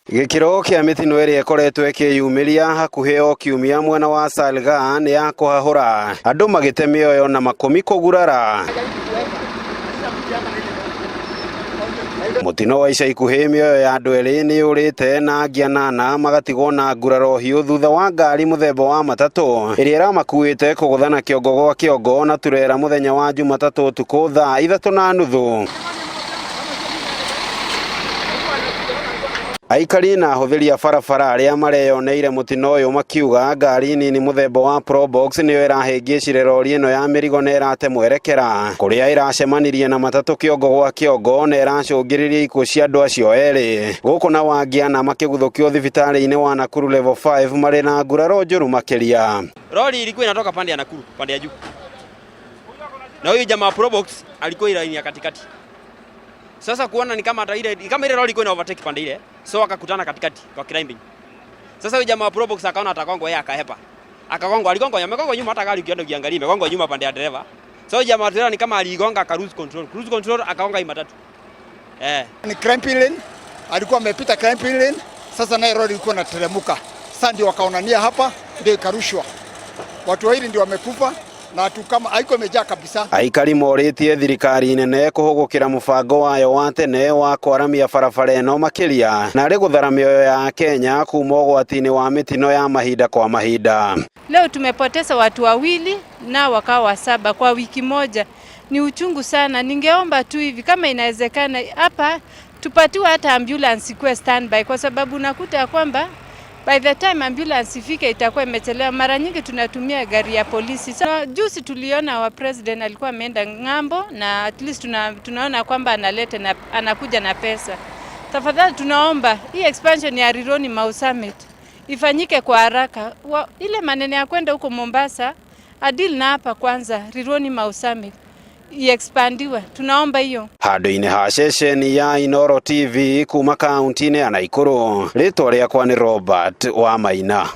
Gikiro kia mitino iri ikoretwo ikiyumiria hakuhi o kiumia mwena wa Salga ni ya kuhahura andu magite mioyo na makumi kugurara. Mutino wa ica ikuhi mioyo ya andu eri ni urite na angi anana magatigwo na nguraro hiu thutha wa ngari muthemba wa matatu iria iramakuite kuguthana kiongo gwa kiongo na turera muthenya wa Jumatatu utuku thaa 3:30. Aikari na ahũthĩri a barabara arĩa mareyoneire mutino ũyũ makiuga ngari nini muthemba wa Probox nĩyo ĩrahĩngĩcire rori ĩno ya mĩrigo na ĩrate mwerekera kũrĩa ĩracemanirie na matatu kĩongo gwa kĩongo na ĩracũngĩrĩria ikuũ cia andũ acio erĩ. Gũkũ na Wangiana makĩguthũkio thibitarĩ-inĩ wa Nakuru level 5 marĩ na nguraro njũru makĩria. Lori ilikuwa inatoka pande ya Nakuru, pande ya juu. Na huyu jamaa Probox alikuwa ile ya katikati. Sasa kuona ni kama ile lori iko ina overtake pande ile. So akakutana katikati kwa climbing. Sasa huyu jamaa Probox akaona atakongo yeye akahepa. Amegonga nyuma hata gari ukienda ukiangalia imegonga nyuma pande ya dereva. So huyu jamaa tena ni kama aligonga ka cruise control akagonga hii matatu. Ni climbing lane. Alikuwa amepita climbing lane. Sasa naye lori ilikuwa inateremka. Sasa ndio wakaonania hapa ndio ikarushwa. Watu wawili ndio wamekufa. Na tu kama haiko imejaa kabisa. Aikari moritie thirikari nene kuhugukira mubango wayo wa tene wa kwaramia barabara ĩno makiria na ari guthara mioyo ya Kenya kuma ũgwati-inĩ wa mitino ya mahinda kwa mahinda. Leo tumepoteza watu wawili na wakawa 7 kwa wiki moja. Ni uchungu sana. Ningeomba tu hivi kama inawezekana hapa tupatiwe hata ambulance ikuwe standby kwa sababu nakuta kwamba by the time ambulance ifike itakuwa imechelewa. Mara nyingi tunatumia gari ya polisi. So, juzi tuliona wa president alikuwa ameenda ng'ambo na at least tunaona kwamba analeta na anakuja na pesa. Tafadhali tunaomba hii expansion ya Rironi Mau Summit ifanyike kwa haraka. Ile maneno ya kwenda huko Mombasa adil na hapa kwanza Rironi Mau Summit expandiwe. Tunaomba hiyo. Handũ-inĩ ha ceceni ya Inooro TV kuma kaunti-inĩ ya Nakuru, rĩtwa rĩakwa nĩ Robert Wamaina.